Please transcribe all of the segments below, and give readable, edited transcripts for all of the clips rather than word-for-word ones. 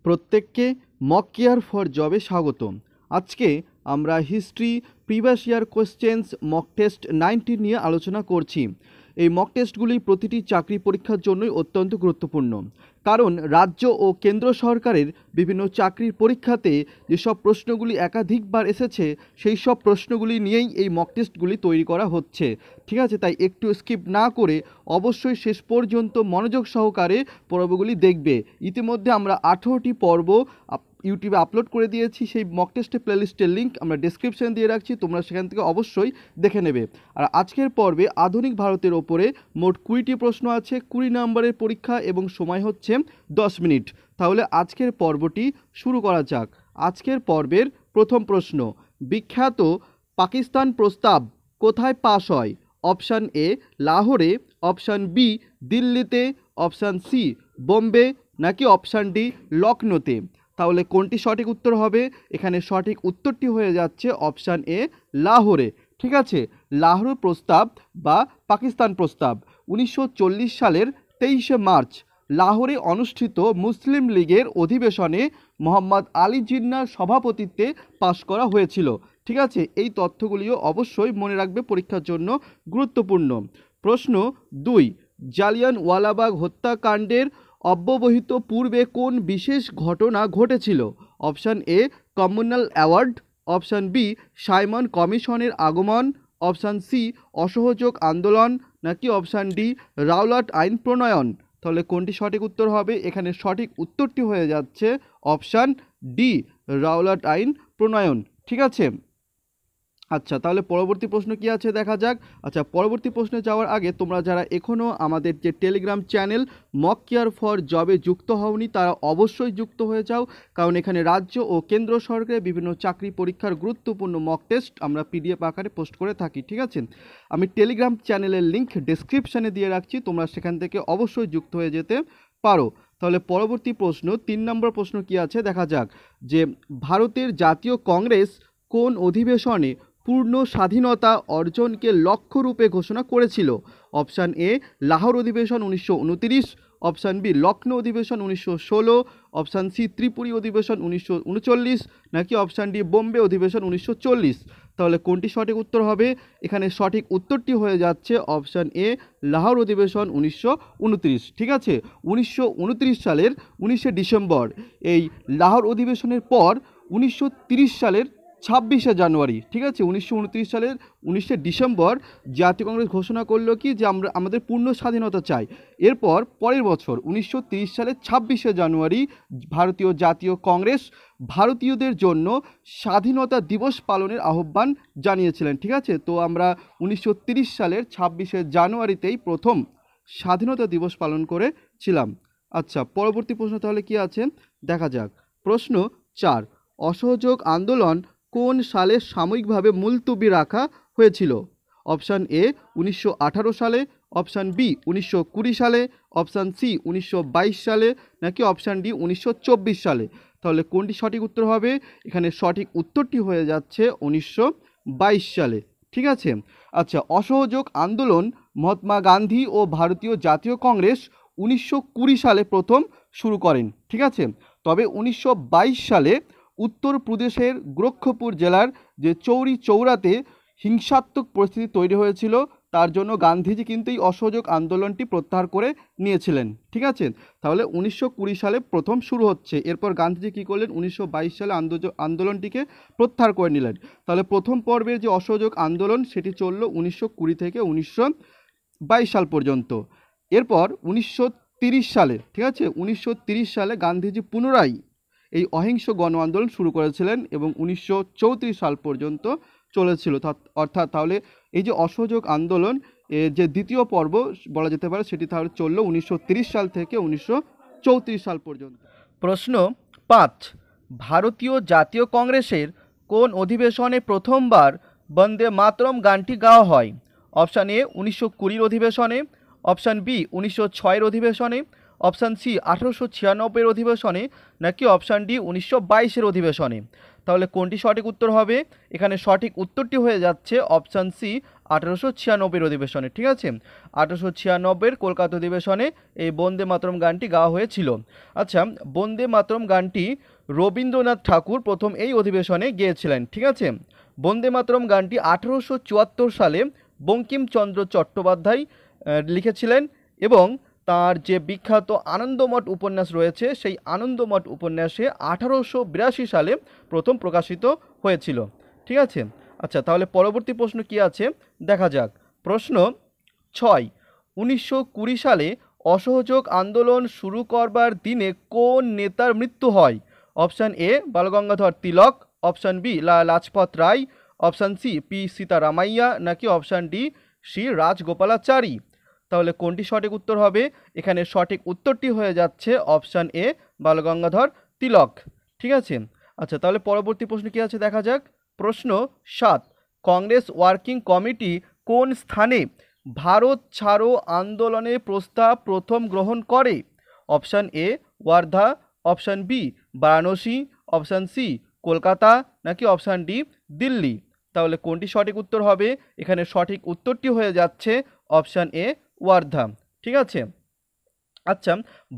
প্রত্যেককে mock care for জবে স্বাগতম। আজকে আমরা history previous year questions mock test 19 নিয়ে আলোচনা করছি। এই মক টেস্টগুলি প্রতিটি চাকরি পরীক্ষার জন্যই অত্যন্ত গুরুত্বপূর্ণ, কারণ রাজ্য ও কেন্দ্র সরকারের বিভিন্ন চাকরির পরীক্ষাতে যেসব প্রশ্নগুলি একাধিকবার এসেছে সেই সব প্রশ্নগুলি নিয়েই এই মক টেস্টগুলি তৈরি করা হচ্ছে। ঠিক আছে, তাই একটু স্কিপ না করে অবশ্যই শেষ পর্যন্ত মনোযোগ সহকারে পর্বগুলি দেখবে। ইতিমধ্যে আমরা 18টি পর্ব ইউটিউবে আপলোড করে দিয়েছি। সেই মক টেস্টের প্লেলিস্টের লিঙ্ক আমরা ডেসক্রিপশন দিয়ে রাখছি, তোমরা সেখান থেকে অবশ্যই দেখে নেবে। আর আজকের পর্বে আধুনিক ভারতের ওপরে মোট 20টি প্রশ্ন আছে, 20 নম্বরের পরীক্ষা এবং সময় হচ্ছে 10 মিনিট। তাহলে আজকের পর্বটি শুরু করা যাক। আজকের পর্বের প্রথম প্রশ্ন, বিখ্যাত পাকিস্তান প্রস্তাব কোথায় পাশ হয়? অপশান এ লাহোরে, অপশান বি দিল্লিতে, অপশান সি বোম্বে, নাকি অপশান ডি লখনৌতে। তাহলে কোনটি সঠিক উত্তর হবে? এখানে সঠিক উত্তরটি হয়ে যাচ্ছে অপশান এ লাহোরে। ঠিক আছে, লাহোর প্রস্তাব বা পাকিস্তান প্রস্তাব 1940 সালের 23শে মার্চ লাহোরে অনুষ্ঠিত মুসলিম লীগের অধিবেশনে মোহাম্মদ আলী জিন্নার সভাপতিত্বে পাশ করা হয়েছিল। ঠিক আছে, এই তথ্যগুলিও অবশ্যই মনে রাখবে, পরীক্ষার জন্য গুরুত্বপূর্ণ। প্রশ্ন 2, জালিয়ানওয়ালাবাগ হত্যাকাণ্ডের অব্যবহিত পূর্বে কোন বিশেষ ঘটনা ঘটেছিল? Option A communal award, option B Simon কমিশনের আগমন, অপশান সি অসহযোগ আন্দোলন, নাকি অপশান ডি রাওলাট আইন প্রণয়ন। তাহলে কোনটি সঠিক উত্তর হবে? এখানে সঠিক উত্তরটি হয়ে যাচ্ছে অপশান ডি রাওলাট আইন প্রণয়ন। ঠিক আছে, আচ্ছা তাহলে পরবর্তী প্রশ্ন কি আছে দেখা যাক। আচ্ছা, পরবর্তী প্রশ্নে যাওয়ার আগে তোমরা যারা এখনও আমাদের যে Telegram channel mock care for জবে যুক্ত হওনি তারা অবশ্যই যুক্ত হয়ে যাও, কারণ এখানে রাজ্য ও কেন্দ্র সরকারের বিভিন্ন চাকরি পরীক্ষার গুরুত্বপূর্ণ মক টেস্ট আমরা পিডিএফ আকারে পোস্ট করে থাকি। ঠিক আছে, আমি টেলিগ্রাম চ্যানেলের লিঙ্ক ডেসক্রিপশানে দিয়ে রাখছি, তোমরা সেখান থেকে অবশ্যই যুক্ত হয়ে যেতে পারো। তাহলে পরবর্তী প্রশ্ন 3 নম্বর প্রশ্ন কি আছে দেখা যাক, যে ভারতের জাতীয় কংগ্রেস কোন অধিবেশনে পূর্ণ স্বাধীনতা অর্জনকে লক্ষ্যরূপে ঘোষণা করেছিল? অপশান এ লাহোর অধিবেশন 1929, অপশান বি লখনৌ অধিবেশন 1916, অপশান সি ত্রিপুরী অধিবেশন 1939, নাকি অপশান ডি বোম্বে অধিবেশন 1940। তাহলে কোনটি সঠিক উত্তর হবে? এখানে সঠিক উত্তরটি হয়ে যাচ্ছে অপশান এ লাহোর অধিবেশন 1929। ঠিক আছে, 1929 সালের 19শে ডিসেম্বর এই লাহোর অধিবেশনের পর 1930 সালের 26শে জানুয়ারি, ঠিক আছে, 1929 সালের 19শে ডিসেম্বর জাতীয় কংগ্রেস ঘোষণা করলো কি যে আমাদের পূর্ণ স্বাধীনতা চাই। এরপর পরের বছর 1930 সালের 26শে জানুয়ারি ভারতীয় জাতীয় কংগ্রেস ভারতীয়দের জন্য স্বাধীনতা দিবস পালনের আহ্বান জানিয়েছিলেন। ঠিক আছে, তো আমরা 1930 সালের 26শে জানুয়ারিতেই প্রথম স্বাধীনতা দিবস পালন করেছিলাম। আচ্ছা, পরবর্তী প্রশ্ন তাহলে কি আছে দেখা যাক। প্রশ্ন 4, অসহযোগ আন্দোলন কোন সালে সাময়িকভাবে মুলতবি রাখা হয়েছিল? অপশান এ 1918 সালে, অপশান বি 1920 সালে, অপশান সি 1922 সালে, নাকি অপশান ডি 1924 সালে। তাহলে কোনটি সঠিক উত্তর হবে? এখানে সঠিক উত্তরটি হয়ে যাচ্ছে 1922 সালে। ঠিক আছে, আচ্ছা, অসহযোগ আন্দোলন মহাত্মা গান্ধী ও ভারতীয় জাতীয় কংগ্রেস 1920 সালে প্রথম শুরু করেন। ঠিক আছে, তবে 1922 সালে উত্তরপ্রদেশের গোরক্ষপুর জেলার যে চৌরি চৌরাতে হিংসাত্মক পরিস্থিতি তৈরি হয়েছিল, তার জন্য গান্ধীজি কিন্তু এই অসহযোগ আন্দোলনটি প্রত্যাহার করে নিয়েছিলেন। ঠিক আছে, তাহলে 1920 সালে প্রথম শুরু হচ্ছে, এরপর গান্ধীজি কী করলেন 1922 সালে আন্দোলনটিকে প্রত্যাহার করে নিলেন। তাহলে প্রথম পর্বের যে অসহযোগ আন্দোলন সেটি চলল 1920 থেকে 1922 সাল পর্যন্ত। এরপর 1930 সালে, ঠিক আছে, 1930 সালে গান্ধীজি পুনরায় এই অহিংস গণ আন্দোলন শুরু করেছিলেন এবং 1934 সাল পর্যন্ত চলেছিল। অর্থাৎ তাহলে এই যে অসহযোগ আন্দোলন যে দ্বিতীয় পর্ব বলা যেতে পারে সেটি তাহলে চলল 1930 সাল থেকে 1934 সাল পর্যন্ত। প্রশ্ন 5, ভারতীয় জাতীয় কংগ্রেসের কোন অধিবেশনে প্রথমবার বন্দে মাতরম গানটি গাওয়া হয়? অপশান এ 1920 অধিবেশনে, অপশান বি 1906 অধিবেশনে, অপশান সি 1896 অধিবেশনে, নাকি অপশান ডি 1922 অধিবেশনে? তাহলে কোনটি সঠিক উত্তর হবে? এখানে সঠিক উত্তরটি হয়ে যাচ্ছে অপশান সি 1896 অধিবেশনে। ঠিক আছে, 1896 কলকাতা অধিবেশনে এই বন্দে মাতরম গানটি গাওয়া হয়েছিল। আচ্ছা, বন্দে মাতরম গানটি রবীন্দ্রনাথ ঠাকুর প্রথম এই অধিবেশনে গেয়েছিলেন। ঠিক আছে, বন্দে মাতরম গানটি 1874 সালে বঙ্কিমচন্দ্র চট্টোপাধ্যায় লিখেছিলেন এবং তার যে বিখ্যাত আনন্দমঠ উপন্যাস রয়েছে সেই আনন্দমঠ উপন্যাসে 1882 সালে প্রথম প্রকাশিত হয়েছিল। ঠিক আছে, আচ্ছা তাহলে পরবর্তী প্রশ্ন কি আছে দেখা যাক। প্রশ্ন 6, 1920 সালে অসহযোগ আন্দোলন শুরু করবার দিনে কোন নেতার মৃত্যু হয়? Option A Balgangadhar Tilak, option B Lajpat Rai, option C P Sitaramayya, নাকি অপশান ডি শ্রী রাজগোপালাচারী? তাহলে কোনটি সঠিক উত্তর হবে? এখানে সঠিক উত্তরটি হয়ে যাচ্ছে অপশান এ বালগঙ্গাধর তিলক। ঠিক আছে, আচ্ছা তাহলে পরবর্তী প্রশ্ন কি আছে দেখা যাক। প্রশ্ন 7, কংগ্রেস ওয়ার্কিং কমিটি কোন স্থানে ভারত ছাড়ো আন্দোলনের প্রস্তাব প্রথম গ্রহণ করে? Option A Wardha, option B Varanasi, option C Kolkata, নাকি অপশান ডি দিল্লি? তাহলে কোনটি সঠিক উত্তর হবে? এখানে সঠিক উত্তরটি হয়ে যাচ্ছে অপশান এ ওয়ার্ধা। ঠিক আছে, আচ্ছা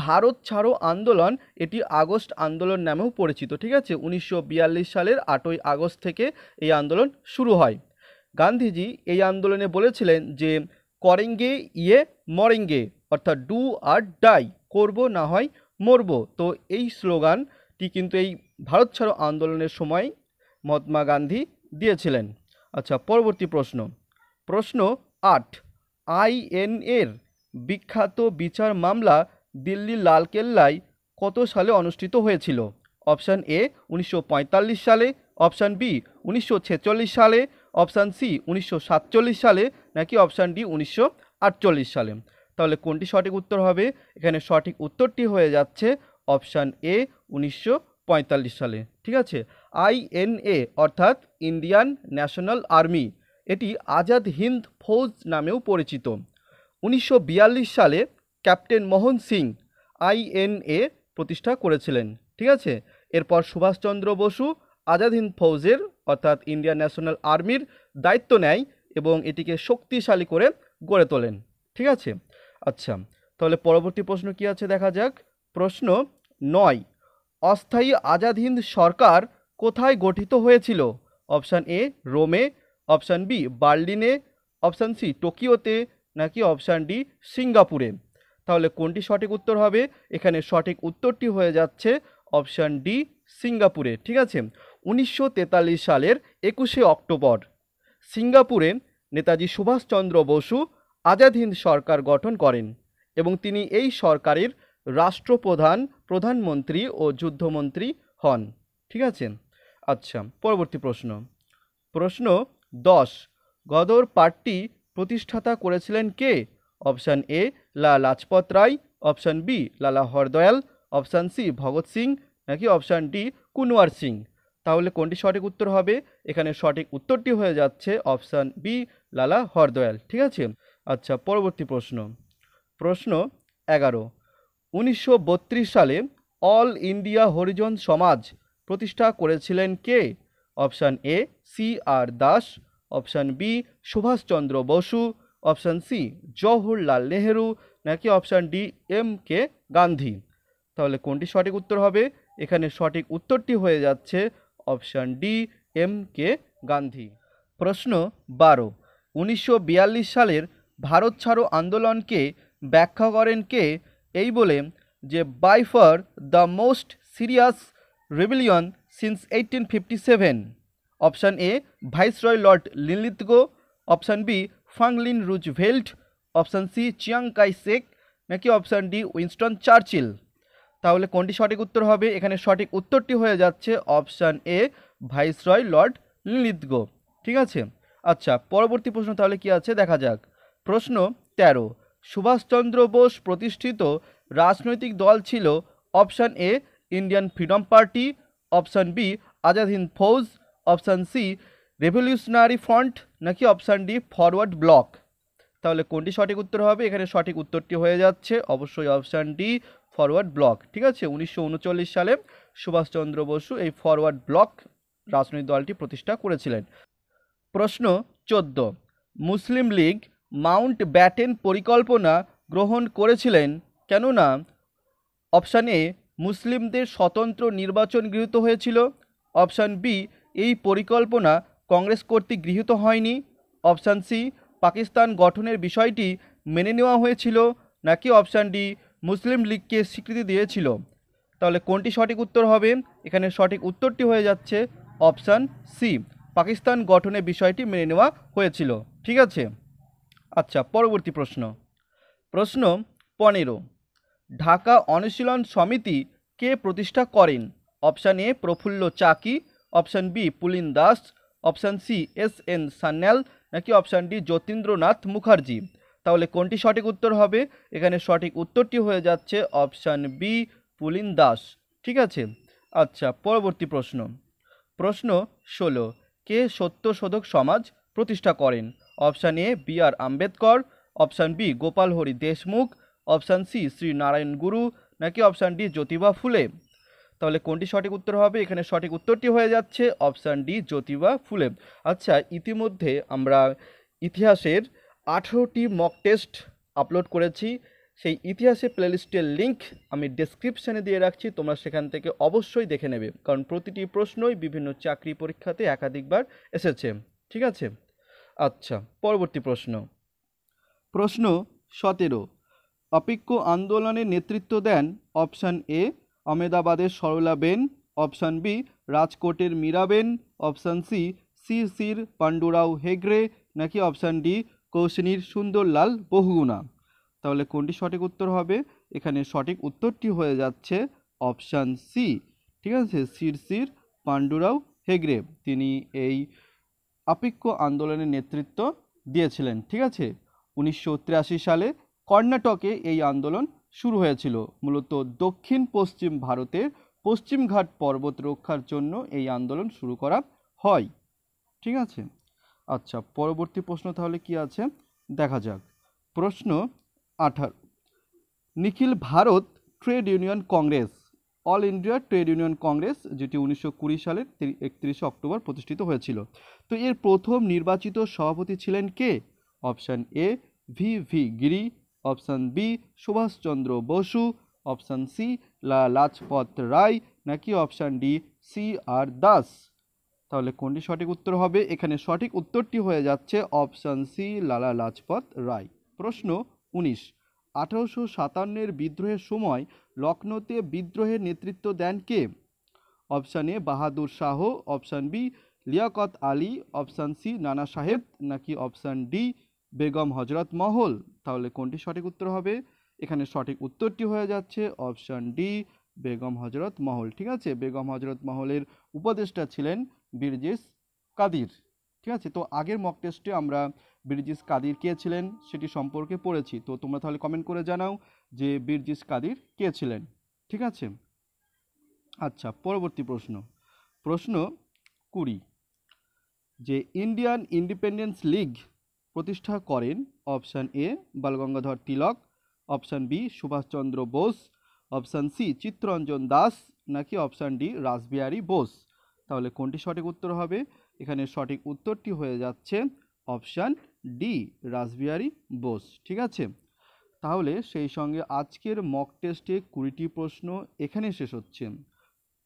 ভারত ছাড়ো আন্দোলন এটি আগস্ট আন্দোলন নামেও পরিচিত। ঠিক আছে, 1942 সালের 8ই আগস্ট থেকে এই আন্দোলন শুরু হয়। গান্ধীজি এই আন্দোলনে বলেছিলেন যে করেঙ্গে ইয়ে মরেঙ্গে, অর্থাৎ ডু আর ডাই, করব না হয় মরব। তো এই স্লোগানটি কিন্তু এই ভারত ছাড়ো আন্দোলনের সময় মহাত্মা গান্ধী দিয়েছিলেন। আচ্ছা পরবর্তী প্রশ্ন, প্রশ্ন 8, আইএনএর বিখ্যাত বিচার মামলা দিল্লির লালকেল্লায় কত সালে অনুষ্ঠিত হয়েছিল? অপশান এ 1945 সালে, অপশান বি 1946 সালে, অপশান সি 1947 সালে, নাকি অপশান ডি 1948 সালে? তাহলে কোনটি সঠিক উত্তর হবে? এখানে সঠিক উত্তরটি হয়ে যাচ্ছে অপশান এ 1945 সালে। ঠিক আছে, আইএনএ অর্থাৎ ইন্ডিয়ান ন্যাশনাল আর্মি, এটি আজাদ হিন্দ ফৌজ নামেও পরিচিত। 1942 সালে ক্যাপ্টেন মোহন সিং আইএনএ প্রতিষ্ঠা করেছিলেন। ঠিক আছে, এরপর সুভাষচন্দ্র বসু আজাদ হিন্দ ফৌজের অর্থাৎ ইন্ডিয়ান ন্যাশনাল আর্মির দায়িত্ব নেয় এবং এটিকে শক্তিশালী করে গড়ে তোলেন। ঠিক আছে, আচ্ছা তাহলে পরবর্তী প্রশ্ন কি আছে দেখা যাক। প্রশ্ন 9, অস্থায়ী আজাদ হিন্দ সরকার কোথায় গঠিত হয়েছিল? অপশান এ রোমে, অপশান বি বার্লিনে, অপশান সি টোকিওতে, নাকি অপশান ডি সিঙ্গাপুরে? তাহলে কোনটি সঠিক উত্তর হবে? এখানে সঠিক উত্তরটি হয়ে যাচ্ছে অপশান ডি সিঙ্গাপুরে। ঠিক আছে, 1943 সালের 21শে অক্টোবর সিঙ্গাপুরে নেতাজি সুভাষচন্দ্র বসু আজাদ হিন্দ সরকার গঠন করেন এবং তিনি এই সরকারের রাষ্ট্রপ্রধান, প্রধানমন্ত্রী ও যুদ্ধমন্ত্রী হন। ঠিক আছে, আচ্ছা পরবর্তী প্রশ্ন, প্রশ্ন 10, গদর পার্টি প্রতিষ্ঠাতা করেছিলেন কে? Option A Lajpat Rai, option B Lala Hardayal, option C Bhagat Singh, নাকি অপশান ডি কুনওয়ার সিং? তাহলে কোনটি সঠিক উত্তর হবে? এখানে সঠিক উত্তরটি হয়ে যাচ্ছে অপশান বি লালা হরদয়াল। ঠিক আছে, আচ্ছা পরবর্তী প্রশ্ন, প্রশ্ন 11, 1932 সালে অল ইন্ডিয়া হরিজন সমাজ প্রতিষ্ঠা করেছিলেন কে? Option A C R Das, option B Subhashchandra Basu, option C Jawaharlal Nehru, নাকি option D M K Gandhi? তাহলে কোনটি সঠিক উত্তর হবে? এখানে সঠিক উত্তরটি হয়ে যাচ্ছে option D M K Gandhi. প্রশ্ন 12, 1942 সালের ভারত ছাড়ো আন্দোলনকে ব্যাখ্যা করেন কে এই বলে যে by far the most serious rebellion since 1857? Option A viceroy Lord Linlithgow, option B Franklin Roosevelt, option C Chiang Kai Shek, নাকি অপশান ডি উইনস্টন চার্চিল? তাহলে কোনটি সঠিক উত্তর হবে? এখানে সঠিক উত্তরটি হয়ে যাচ্ছে option A viceroy Lord Linlithgow. ঠিক আছে, আচ্ছা পরবর্তী প্রশ্ন তাহলে কি আছে দেখা যাক। প্রশ্ন 13, সুভাষচন্দ্র বোস প্রতিষ্ঠিত রাজনৈতিক দল ছিল option A Indian freedom party, option B Azad Hind Fauj, option C revolutionary front, নাকি অপশান ডি ফরওয়ার্ড ব্লক? তাহলে কোনটি সঠিক উত্তর হবে? এখানে সঠিক উত্তরটি হয়ে যাচ্ছে অবশ্যই অপশান ডি, ফরওয়ার্ড ব্লক। ঠিক আছে, 1939 সালে সুভাষচন্দ্র বসু এই ফরওয়ার্ড ব্লক রাজনৈতিক দলটি প্রতিষ্ঠা করেছিলেন। প্রশ্ন 14, মুসলিম লীগ মাউন্ট ব্যাটেন পরিকল্পনা গ্রহণ করেছিলেন কেননা অপশান এ মুসলিমদের স্বতন্ত্র নির্বাচন গৃহীত হয়েছিল, অপশান বি এই পরিকল্পনা কংগ্রেস কর্তৃক গৃহীত হয়নি, অপশান সি পাকিস্তান গঠনের বিষয়টি মেনে নেওয়া হয়েছিল, নাকি অপশান ডি মুসলিম লীগকে স্বীকৃতি দিয়েছিল। তাহলে কোনটি সঠিক উত্তর হবে? এখানে সঠিক উত্তরটি হয়ে যাচ্ছে অপশান সি, পাকিস্তান গঠনের বিষয়টি মেনে নেওয়া হয়েছিল। ঠিক আছে, আচ্ছা পরবর্তী প্রশ্ন। প্রশ্ন 15, ঢাকা অনুশীলন সমিতি কে প্রতিষ্ঠা করেন? Option A Prafulla Chaki, option B Pulin Das, option C S N Sanyal, নাকি অপশান ডি যতীন্দ্রনাথ মুখার্জি। তাহলে কোনটি সঠিক উত্তর হবে? এখানে সঠিক উত্তরটি হয়ে যাচ্ছে অপশান বি পুলিন দাস। ঠিক আছে, আচ্ছা পরবর্তী প্রশ্ন। প্রশ্ন 16, কে সত্যশোধক সমাজ প্রতিষ্ঠা করেন? Option A B R Ambedkar, option B Gopal Hari Deshmukh, option C Shri Narayana Guru, নাকি অপশান ডি জ্যোতিবা ফুলে। তাহলে কোনটি সঠিক উত্তর হবে? এখানে সঠিক উত্তরটি হয়ে যাচ্ছে অপশান ডি জ্যোতিবা ফুলে। আচ্ছা, ইতিমধ্যে আমরা ইতিহাসের 18টি মক টেস্ট আপলোড করেছি। সেই ইতিহাসের প্লেলিস্টের লিঙ্ক আমি ডেসক্রিপশানে দিয়ে রাখছি, তোমরা সেখান থেকে অবশ্যই দেখে নেবে, কারণ প্রতিটি প্রশ্নই বিভিন্ন চাকরি পরীক্ষাতে একাধিকবার এসেছে। ঠিক আছে, আচ্ছা পরবর্তী প্রশ্ন। প্রশ্ন 17, অপিক্য আন্দোলনের নেতৃত্ব দেন? অপশান এ আহমেদাবাদের সরলাবেন, অপশান বি রাজকোটের মীরাবেন, অপশান সি সির পাণ্ডুরাও হেগড়ে, নাকি অপশান ডি কৌশিনীর সুন্দরলাল বহুগুণা। তাহলে কোনটি সঠিক উত্তর হবে? এখানে সঠিক উত্তরটি হয়ে যাচ্ছে অপশান সি। ঠিক আছে, সির পাণ্ডুরাও হেগড়ে তিনি এই অপিক্য আন্দোলনের নেতৃত্ব দিয়েছিলেন। ঠিক আছে, 1983 সালে কর্ণাটকে এই আন্দোলন শুরু হয়েছিল। মূলত দক্ষিণ পশ্চিম ভারতের পশ্চিমঘাট পর্বত রক্ষার জন্য এই আন্দোলন শুরু করা হয়। ঠিক আছে, আচ্ছা পরবর্তী প্রশ্ন তাহলে কি আছে দেখা যাক। প্রশ্ন 18, Nikhil Bharat trade union Congress, all India trade union Congress, যেটি 1920 সালের 31 অক্টোবর প্রতিষ্ঠিত হয়েছিল। তো এর প্রথম নির্বাচিত সভাপতি ছিলেন কে? Option A V Giri, option B Subhashchandra Basu, option C Lajpat Rai, নাকি option D C R Das. তাহলে কোনটি সঠিক উত্তর হবে? এখানে সঠিক উত্তরটি হয়ে যাচ্ছে অপশান সি লালা লাজপত রায়। প্রশ্ন 19, 1857-এর বিদ্রোহের সময় লখনৌতে বিদ্রোহের নেতৃত্ব দেন কে? Option A Bahadur Shah, option B Liaquat Ali, option C Nana Sahib, নাকি অপশান ডি বেগম হজরত মহল। তাহলে কোনটি সঠিক উত্তর হবে? এখানে সঠিক উত্তরটি হয়ে যাচ্ছে অপশান ডি বেগম হজরত মহল। ঠিক আছে, বেগম হজরত মহলের উপদেষ্টা ছিলেন বীরজিস কাদির। ঠিক আছে, তো আগের মক টেস্টে আমরা বীরজিস কাদির কে ছিলেন সেটি সম্পর্কে পড়েছি, তো তোমরা তাহলে কমেন্ট করে জানাও যে বীরজিস কাদির কে ছিলেন। ঠিক আছে, আচ্ছা পরবর্তী প্রশ্ন। প্রশ্ন 20, যে ইন্ডিয়ান ইন্ডিপেন্ডেন্স লীগ প্রতিষ্ঠা করেন? Option A Balgangadhar Tilak, option B Subhash Chandra Bose, option C Chittaranjan Das, নাকি অপশান ডি রাসবিহারী বোস। তাহলে কোনটি সঠিক উত্তর হবে? এখানে সঠিক উত্তরটি হয়ে যাচ্ছে অপশান ডি রাসবিহারী বোস। ঠিক আছে, তাহলে সেই সঙ্গে আজকের মক টেস্টে 20টি প্রশ্ন এখানে শেষ হচ্ছে।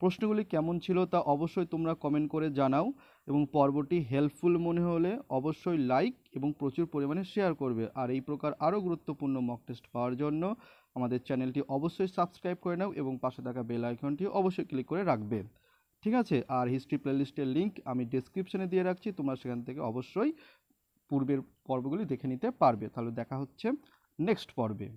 প্রশ্নগুলি কেমন ছিল তা অবশ্যই তোমরা কমেন্ট করে জানাও, এবং পর্বটি হেল্পফুল মনে হলে অবশ্যই লাইক এবং প্রচুর পরিমাণে শেয়ার করবে। আর এই প্রকার আরও গুরুত্বপূর্ণ মক টেস্ট পাওয়ার জন্য আমাদের চ্যানেলটি অবশ্যই সাবস্ক্রাইব করে নাও এবং পাশে থাকা বেল আইকনটি অবশ্যই ক্লিক করে রাখবে। ঠিক আছে, আর হিস্ট্রি প্লেলিস্টের লিঙ্ক আমি ডেসক্রিপশনে দিয়ে রাখছি, তোমরা সেখান থেকে অবশ্যই পূর্বের পর্বগুলি দেখে নিতে পারবে। তাহলে দেখা হচ্ছে নেক্সট পর্বে।